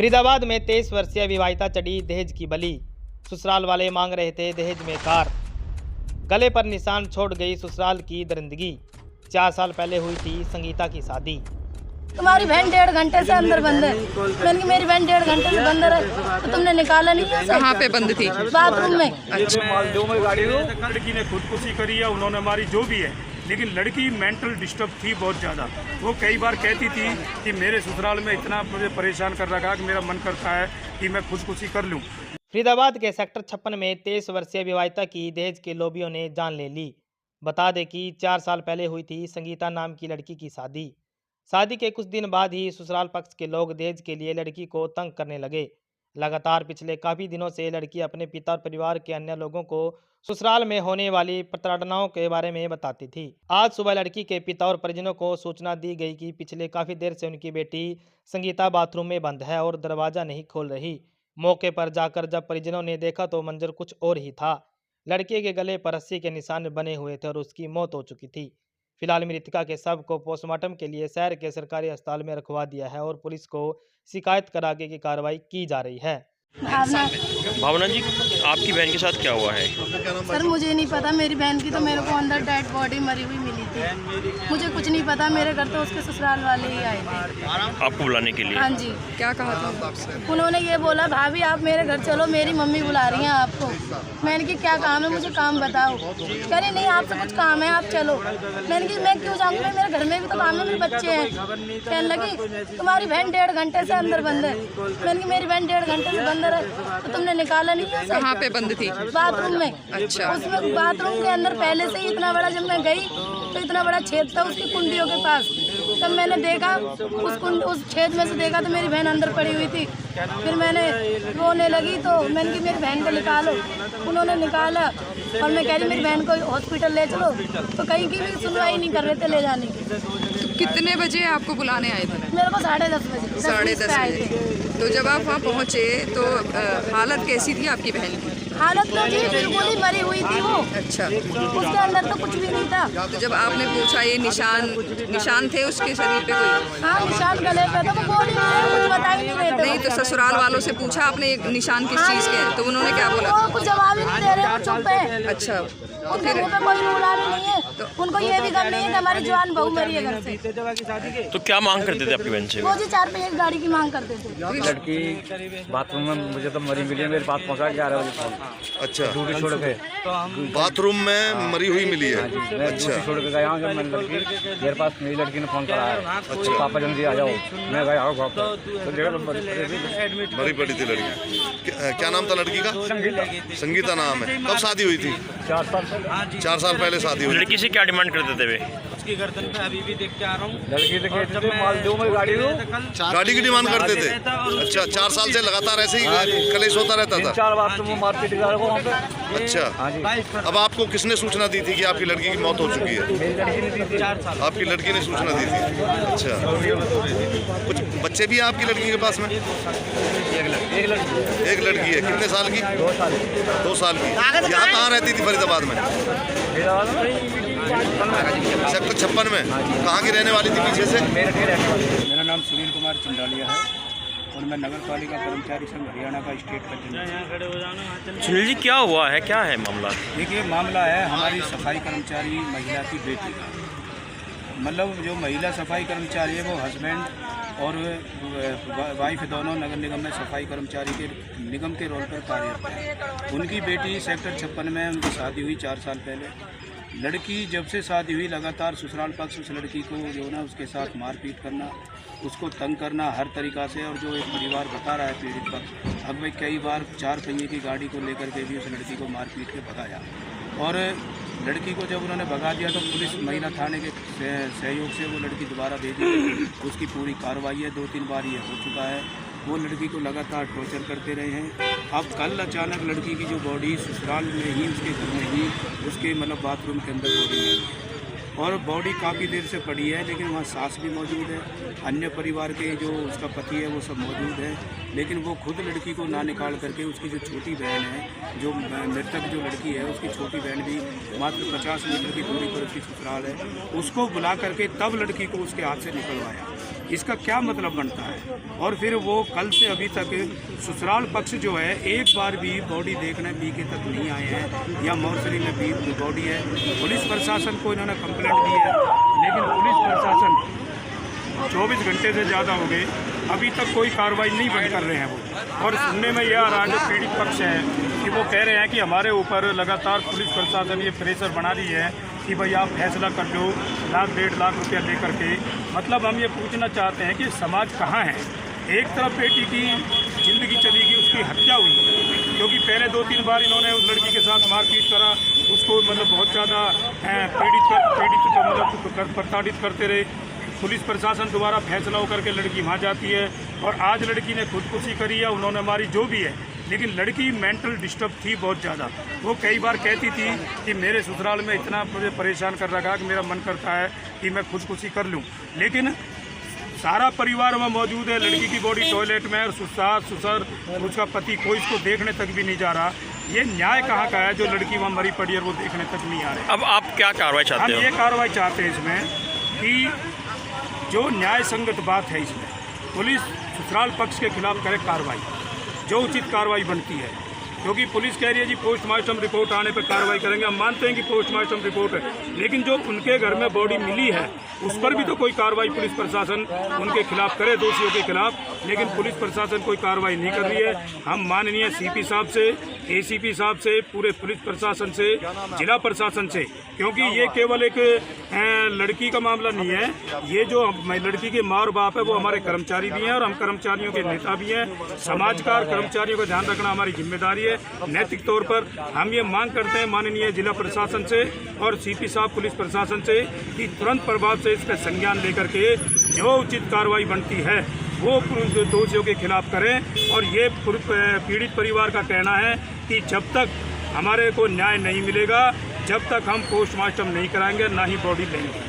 फरीदाबाद में 23 वर्षीय विवाहिता चढ़ी दहेज की बलि। ससुराल वाले मांग रहे थे दहेज में कार। गले पर निशान छोड़ गई ससुराल की दरिंदगी। 4 साल पहले हुई थी संगीता की शादी। तुम्हारी बहन 1.5 घंटे से अंदर बंद है। मैंने मेरी बहन 1.5 घंटे से बंद है तो तुमने निकाला नहीं है? कहाँ पे बंद थी? बाथरूम में। लड़की ने खुदकुशी करी है, उन्होंने हमारी जो भी है, लेकिन लड़की मेंटल डिस्टर्ब थी बहुत ज़्यादा। वो कई बार कहती थी कि मेरे ससुराल में इतना मुझे परेशान कर रखा कि मेरा मन करता है कि मैं खुदकुशी कर लूं। फरीदाबाद के सेक्टर 56 में 23 वर्षीय विवाहिता की दहेज के लोभियों ने जान ले ली। बता दें कि 4 साल पहले हुई थी संगीता नाम की लड़की की शादी। शादी के कुछ दिन बाद ही ससुराल पक्ष के लोग दहेज के लिए लड़की को तंग करने लगे। लगातार पिछले काफ़ी दिनों से लड़की अपने पिता और परिवार के अन्य लोगों को ससुराल में होने वाली प्रताड़नाओं के बारे में बताती थी। आज सुबह लड़की के पिता और परिजनों को सूचना दी गई कि पिछले काफ़ी देर से उनकी बेटी संगीता बाथरूम में बंद है और दरवाज़ा नहीं खोल रही। मौके पर जाकर जब परिजनों ने देखा तो मंजर कुछ और ही था। लड़के के गले पर रस्सी के निशान बने हुए थे और उसकी मौत हो चुकी थी। फिलहाल मृतका के शव को पोस्टमार्टम के लिए शहर के सरकारी अस्पताल में रखवा दिया है और पुलिस को शिकायत कर आगे की कार्रवाई की जा रही है। भावना जी, आपकी बहन के साथ क्या हुआ है? सर मुझे नहीं पता, मेरी बहन की तो मेरे को अंदर डेड बॉडी मरी हुई मिली थी। मुझे कुछ नहीं पता, मेरे घर तो उसके ससुराल वाले ही आए थे आपको बुलाने के लिए। हाँ जी। क्या कहा था? उन्होंने ये बोला भाभी आप मेरे घर चलो, मेरी मम्मी बुला रही हैं आपको। मैंने कि क्या काम है, मुझे काम बताओ। कह रही नहीं आपसे कुछ काम है, आप चलो। मैंने कि मैं क्यों जाऊँगी, मेरे घर में भी तो काम है, मेरे बच्चे हैं। कहने लगी तुम्हारी बहन 1.5 घंटे से अंदर बंद है। मैंने कि मेरी बहन 1.5 घंटे से बंद है तो तुमने निकाला नहीं है? कहाँ पे बंद थी? बाथरूम में। अच्छा। उसमें बाथरूम के अंदर पहले से ही इतना बड़ा, जब मैं गई तो इतना बड़ा छेद था उसकी कुंडियों के पास। तब मैंने देखा उस छेद में से देखा तो मेरी बहन अंदर पड़ी हुई थी। फिर मैंने रोने लगी तो मैंने कि मेरी बहन को निकालो। उन्होंने निकाला और मैं कह रही मेरी बहन को हॉस्पिटल ले चलो तो कहीं की भी सुनवाई नहीं कर रहे थे ले जाने की। कितने बजे आपको बुलाने आए थे? मेरे को 10:30 बजे। 10:30 बजे। तो जब आप वहाँ पहुँचे तो हालत कैसी थी आपकी बहन की? हालत तो जी बिल्कुल ही मरी हुई थी वो। अच्छा। उसके अंदर तो कुछ भी नहीं था। तो जब आपने पूछा ये निशान थे उसके शरीर पे कोई? हाँ निशान गले पे था, वो बोल ही नहीं रहे, कुछ बता ही नहीं रहे थे। नहीं तो ससुराल वालों से पूछा आपने निशान किस चीज़ के हैं? तो उन्होंने क्या बोला? वो कुछ जवाब ही नहीं दे रहे, वो चुप है। अच्छा। उनके मुंह पे कोई रूला भी नहीं है तो उनको ये भी गम नहीं है कि हमारी जवान बहू मरी है घर से। तो क्या मांग करते थे आपकी बहन से? वो जी 4 पहिए की गाड़ी की मांग करते थे। लड़की बाथरूम में मुझे तो मरी मिली है, मेरे पास पहुंचा के आ रहा है। अच्छा, ड्यूटी छोड़ के बाथरूम में मरी हुई मिली है। मैं ड्यूटी छोड़ के गया हूँ, जब मैंने लड़की मेरे पास मेरी लड़की ने फोन कराया। अच्छा, पापा जल्दी आ जाओ। मैं गया हूँ तो देखा मरी पड़ी थी लड़की। क्या नाम था लड़की का? संगीता नाम है। कब शादी हुई थी? 4 साल पहले शादी हुई। लड़की से क्या डिमांड करते थे वे? उसकी गर्दन पे अभी भी देख के आ रहा हूँ। लड़की गाड़ी की डिमांड करते थे। अच्छा, 4 साल से लगातार ऐसे ही कलेश होता रहता था। 4 बार तो मारपीट कर वहाँ पे। अच्छा, अब आपको किसने सूचना दी थी कि आपकी लड़की की मौत हो चुकी है? आपकी लड़की ने सूचना दी थी। अच्छा, कुछ बच्चे भी हैं आपकी लड़की के पास में? एक लड़की है। कितने साल की? 2 साल की। यहाँ कहाँ रहती थी? फरीदाबाद में, सेक्टर 56 में। कहाँ की रहने वाली थी पीछे से? मेरा नाम सुनील कुमार चंडालिया है और मैं नगर पालिका कर्मचारी संघ हरियाणा का स्टेट प्रेसिडेंट। सुनील जी, क्या हुआ है, क्या है मामला? देखिए, मामला है हमारी सफाई कर्मचारी महिला की बेटी का। मतलब जो महिला सफाई कर्मचारी है वो हस्बैंड और वाइफ दोनों नगर निगम में सफाई कर्मचारी के निगम के रोल पर कार्यरत है। उनकी बेटी सेक्टर 56 में उनकी शादी हुई 4 साल पहले। लड़की जब से शादी हुई लगातार ससुराल पक्ष उस लड़की को जो ना उसके साथ मारपीट करना, उसको तंग करना हर तरीक़ा से। और जो एक परिवार बता रहा है पीड़ित पक्ष, अब मैं कई बार 4 पहिए की गाड़ी को लेकर के भी उस लड़की को मारपीट के भगाया। और लड़की को जब उन्होंने भगा दिया तो पुलिस महिला थाने के सहयोग से वो लड़की दोबारा भेजी गई। उसकी पूरी कार्रवाई है, 2-3 बार ये हो चुका है। वो लड़की को लगातार टॉर्चर करते रहे हैं। अब कल अचानक लड़की की जो बॉडी ससुराल में ही उसके घर में ही उसके मतलब बाथरूम के अंदर बॉडी मिली है और बॉडी काफ़ी देर से पड़ी है, लेकिन वहाँ सास भी मौजूद है, अन्य परिवार के जो उसका पति है वो सब मौजूद है, लेकिन वो खुद लड़की को ना निकाल करके उसकी जो छोटी बहन है, जो मृतक जो लड़की है उसकी छोटी बहन भी मात्र 50 मीटर की दूरी पर उसकी ससुराल है, उसको बुला करके तब लड़की को उसके हाथ से निकलवाया। इसका क्या मतलब बनता है? और फिर वो कल से अभी तक ससुराल पक्ष जो है एक बार भी बॉडी देखने बीके तक नहीं आए हैं, या मोर्चरी में भी बॉडी है। पुलिस प्रशासन को इन्होंने कंप्लेंट दी है, लेकिन पुलिस प्रशासन 24 घंटे से ज़्यादा हो गए, अभी तक कोई कार्रवाई नहीं बंद कर रहे हैं वो। और सुनने में यह आ रहा है, जो पीड़ित पक्ष है कि वो कह रहे हैं कि हमारे ऊपर लगातार पुलिस प्रशासन ये प्रेशर बना रही है कि भाई आप फैसला कर लो 1-1.5 लाख रुपया लेकर के। मतलब हम ये पूछना चाहते हैं कि समाज कहाँ है? एक तरफ बेटी की ज़िंदगी चली गई, उसकी हत्या हुई, क्योंकि पहले 2-3 बार इन्होंने उस लड़की के साथ मारपीट करा, उसको मतलब बहुत ज़्यादा पीड़ित प्रताड़ित करते रहे। पुलिस प्रशासन द्वारा फैसला होकर के लड़की वहाँ जाती है, और आज लड़की ने खुदकुशी करी है, उन्होंने मारी, जो भी है, लेकिन लड़की मेंटल डिस्टर्ब थी बहुत ज़्यादा। वो कई बार कहती थी कि मेरे ससुराल में इतना मुझे परेशान कर रखा कि मेरा मन करता है कि मैं खुदकुशी कर लूँ, लेकिन सारा परिवार वहाँ मौजूद है। लड़की की बॉडी टॉयलेट में, और सास ससुर उसका पति कोई इसको देखने तक भी नहीं जा रहा। ये न्याय कहाँ का है जो लड़की वहाँ मरी पड़ी है, वो देखने तक नहीं आ रहे। अब आप क्या कार्रवाई चाहते हम हो? ये कार्रवाई चाहते हैं इसमें कि जो न्याय संगत बात है, इसमें पुलिस ससुराल पक्ष के खिलाफ करे कार्रवाई, जो उचित कार्रवाई बनती है, क्योंकि पुलिस कह रही है जी पोस्टमार्टम रिपोर्ट आने पर कार्रवाई करेंगे। हम मानते हैं कि पोस्टमार्टम रिपोर्ट है, लेकिन जो उनके घर में बॉडी मिली है उस पर भी तो कोई कार्रवाई पुलिस प्रशासन उनके खिलाफ करे, दोषियों के खिलाफ, लेकिन पुलिस प्रशासन कोई कार्रवाई नहीं कर रही है। हम माननीय सीपी साहब से, एसीपी साहब से, पूरे पुलिस प्रशासन से, जिला प्रशासन से, क्योंकि ये केवल एक लड़की का मामला नहीं है, ये जो लड़की के माँ और बाप है वो हमारे कर्मचारी भी हैं, और हम कर्मचारियों के नेता भी हैं। समाज का, कर्मचारियों का ध्यान रखना हमारी जिम्मेदारी है। नैतिक तौर पर हम ये मांग करते हैं माननीय जिला प्रशासन से और सीपी साहब पुलिस प्रशासन से कि तुरंत प्रभाव से इसका संज्ञान लेकर के जो उचित कार्रवाई बनती है वो दोषियों के खिलाफ करें। और ये पीड़ित परिवार का कहना है कि जब तक हमारे को न्याय नहीं मिलेगा, जब तक हम पोस्टमार्टम नहीं कराएंगे, ना ही बॉडी लेंगे।